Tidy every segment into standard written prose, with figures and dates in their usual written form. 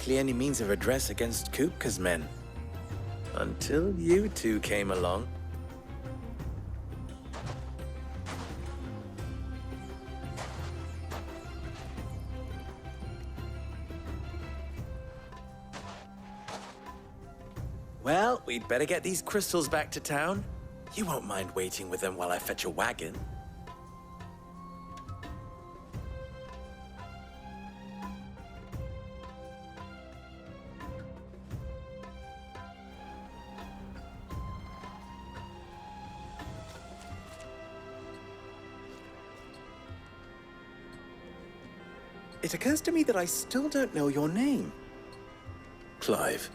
any means of redress against Kupka's men. Until you two came along. Well, we'd better get these crystals back to town. You won't mind waiting with them while I fetch a wagon. It occurs to me that I still don't know your name. Clive.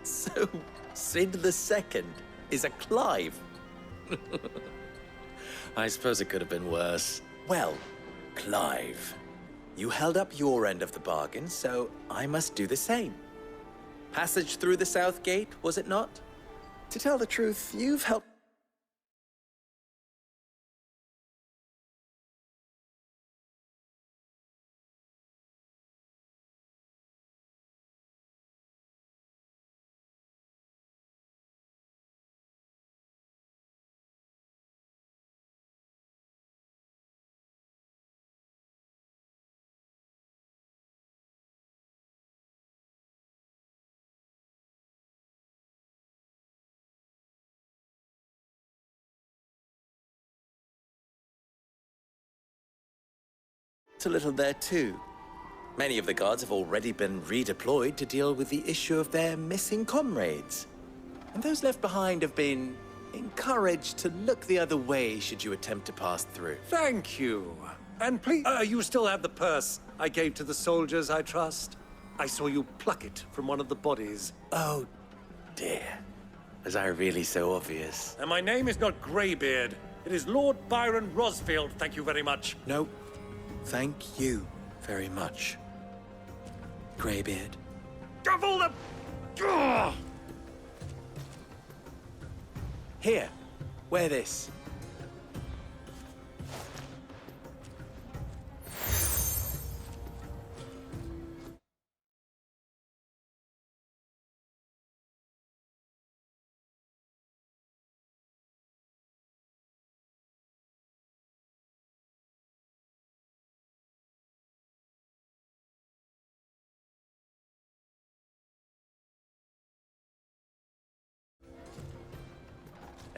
So, Sid the Second is a Clive. I suppose it could have been worse. Well, Clive, you held up your end of the bargain, so I must do the same. Passage through the South Gate, was it not? To tell the truth, you've helped... a little there too. Many of the guards have already been redeployed to deal with the issue of their missing comrades. And those left behind have been encouraged to look the other way should you attempt to pass through. Thank you. And please, you still have the purse I gave to the soldiers, I trust? I saw you pluck it from one of the bodies. Oh, dear. Was I really so obvious? And my name is not Greybeard. It is Lord Byron Rosfield, thank you very much. No. Thank you very much, Greybeard. Of all the... Ugh! Here, wear this.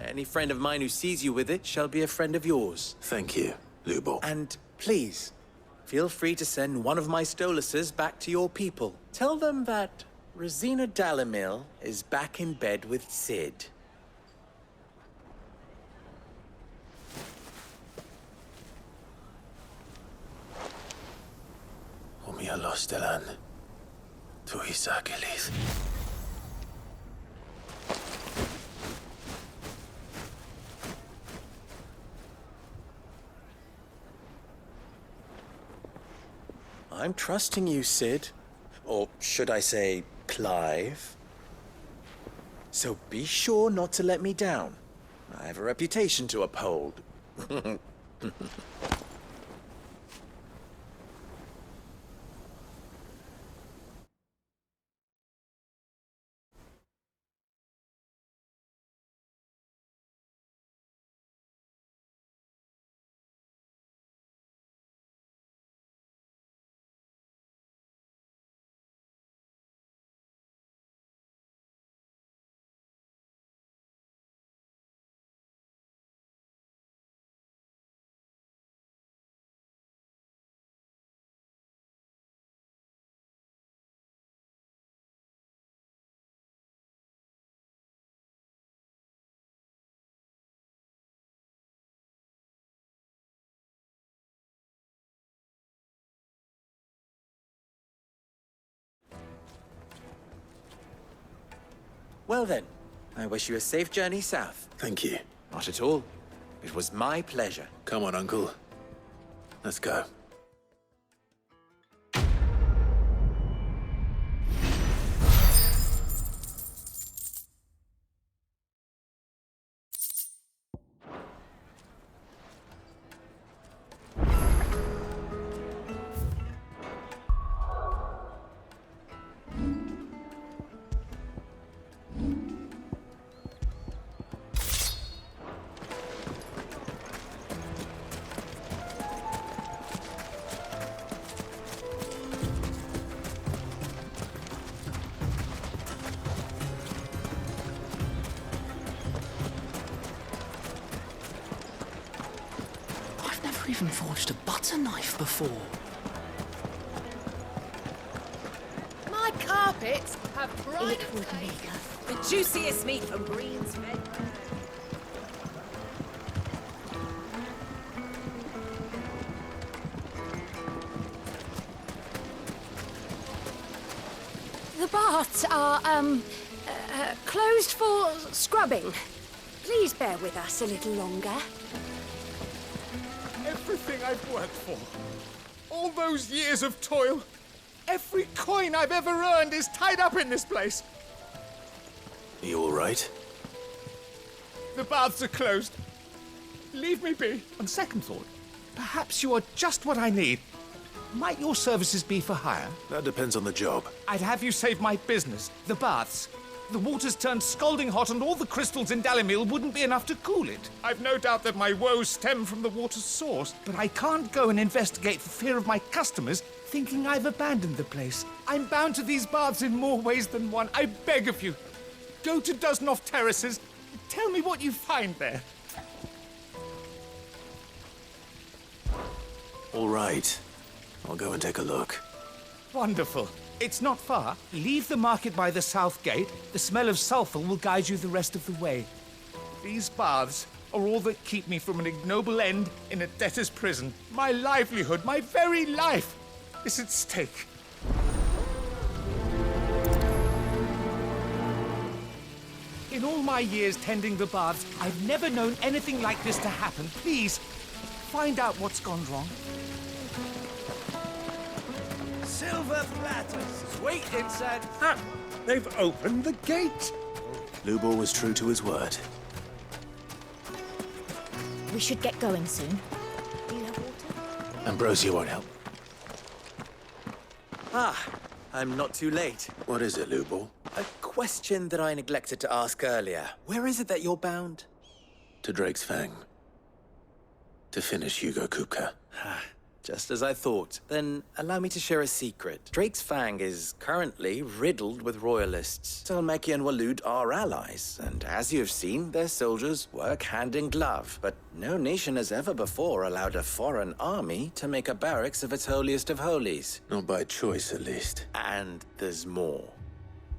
Any friend of mine who sees you with it shall be a friend of yours. Thank you, Lubo. And please, feel free to send one of my Stoluses back to your people. Tell them that Rosina Dalamil is back in bed with Sid. Umia lostelan. Tu isakelis. I'm trusting you, Sid. Or should I say, Clive? So be sure not to let me down. I have a reputation to uphold. Well then, I wish you a safe journey south. Thank you. Not at all. It was my pleasure. Come on, Uncle. Let's go. never even forged a butter knife before. My carpets have pride It of would taste. make us. The juiciest meat from Green's Meadow. The baths are, closed for scrubbing. Please bear with us a little longer. Everything I've worked for, all those years of toil, every coin I've ever earned is tied up in this place. You all right? The baths are closed. Leave me be. On second thought, perhaps you are just what I need. Might your services be for hire? That depends on the job. I'd have you save my business, the baths. The water's turned scalding hot and all the crystals in Dalimil wouldn't be enough to cool it. I've no doubt that my woes stem from the water's source, but I can't go and investigate for fear of my customers thinking I've abandoned the place. I'm bound to these baths in more ways than one. I beg of you, go to Dusnoff Terraces. Tell me what you find there. All right. I'll go and take a look. Wonderful. It's not far. Leave the market by the south gate. The smell of sulphur will guide you the rest of the way. These baths are all that keep me from an ignoble end in a debtor's prison. My livelihood, my very life, is at stake. In all my years tending the baths, I've never known anything like this to happen. Please, find out what's gone wrong. Silver platters, sweet inside. Ah, they've opened the gate. Lubor was true to his word. We should get going soon. Do you have water? Ambrosia won't help. Ah, I'm not too late. What is it, Lubor? A question that I neglected to ask earlier. Where is it that you're bound? To Drake's Fang. To finish Hugo Kupka. Just as I thought. Then allow me to share a secret. Drake's Fang is currently riddled with royalists. Talmeki and Walud are allies, and as you've seen, their soldiers work hand in glove. But no nation has ever before allowed a foreign army to make a barracks of its holiest of holies. Not by choice, at least. And there's more.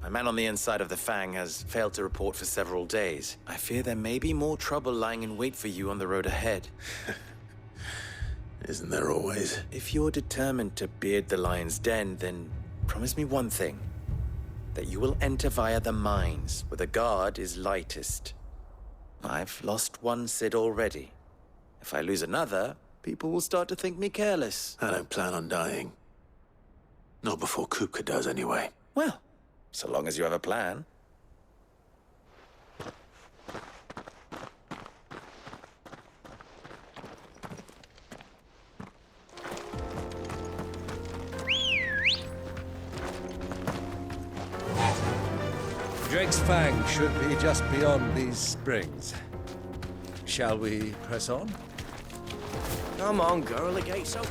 My man on the inside of the Fang has failed to report for several days. I fear there may be more trouble lying in wait for you on the road ahead. Isn't there always? If you're determined to beard the lion's den, then promise me one thing. That you will enter via the mines, where the guard is lightest. I've lost one Cid already. If I lose another, people will start to think me careless. I don't plan on dying. Not before Kupka does, anyway. Well, so long as you have a plan. Drake's Fang should be just beyond these springs. Shall we press on? Come on, girl, the gate's open.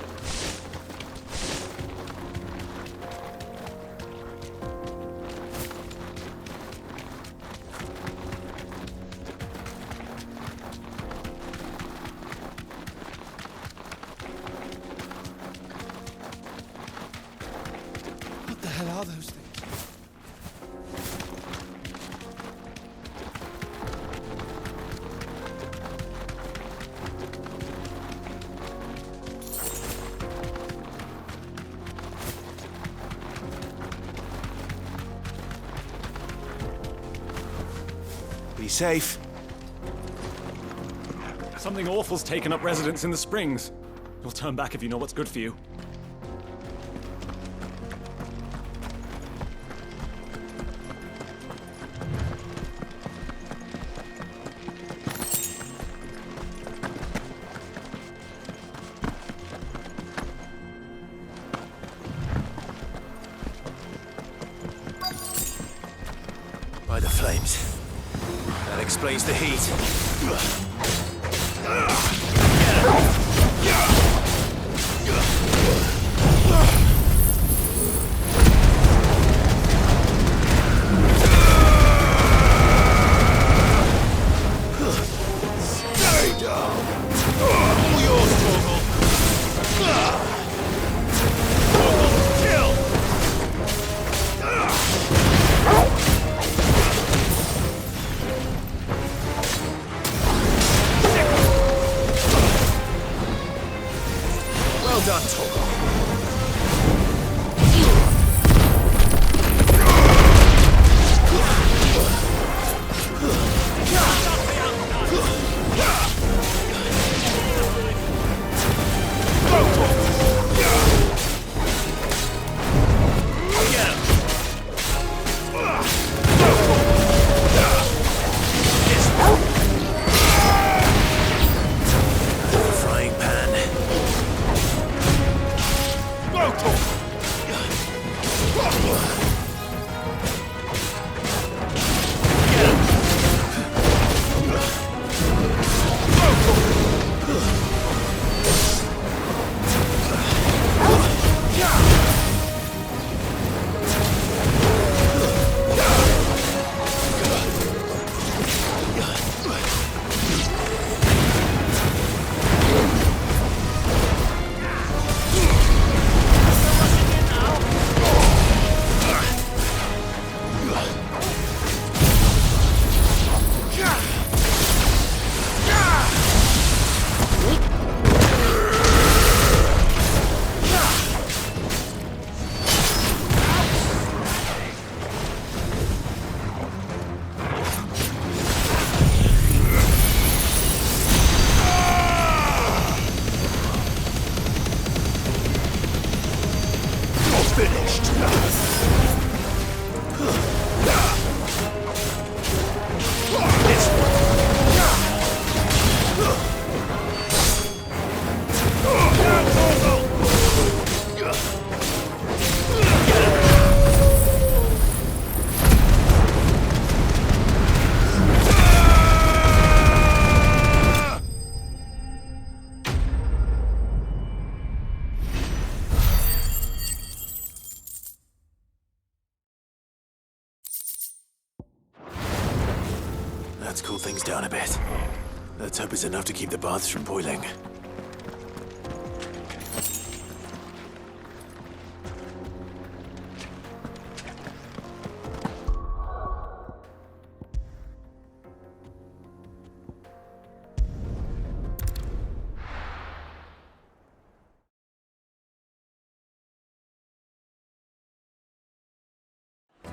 What the hell are those things? Be safe. Something awful's taken up residence in the springs. You'll turn back if you know what's good for you. By the flames. That explains the heat. Stay down! All yours, Torgal! Let's cool things down a bit. Let's hope it's enough to keep the baths from boiling.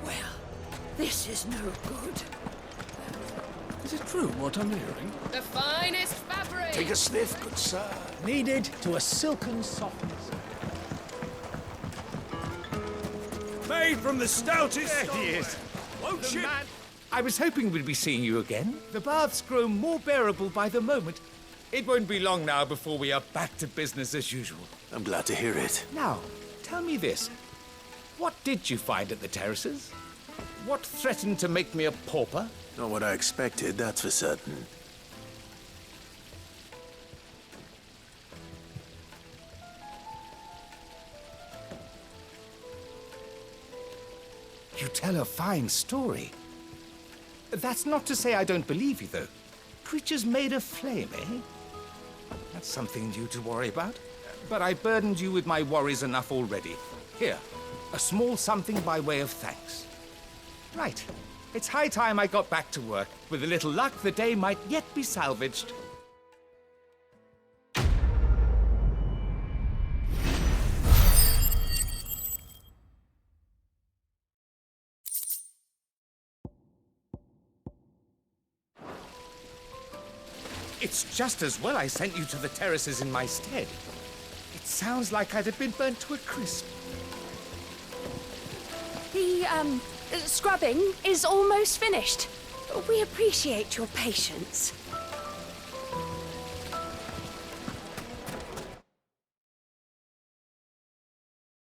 Well, this is no good. Is it true what I'm hearing? The finest fabric! Take a sniff, good sir. Needed to a silken softness. Made from the stoutest There he stone. is. Won't The you? man. I was hoping we'd be seeing you again. The baths grow more bearable by the moment. It won't be long now before we are back to business as usual. I'm glad to hear it. Now, tell me this. What did you find at the terraces? What threatened to make me a pauper? Not what I expected, that's for certain. You tell a fine story. That's not to say I don't believe you, though. Creatures made of flame, eh? That's something new to worry about. But I burdened you with my worries enough already. Here, a small something by way of thanks. Right. It's high time I got back to work. With a little luck, the day might yet be salvaged. It's just as well I sent you to the terraces in my stead. It sounds like I'd have been burnt to a crisp. The, scrubbing is almost finished. We appreciate your patience.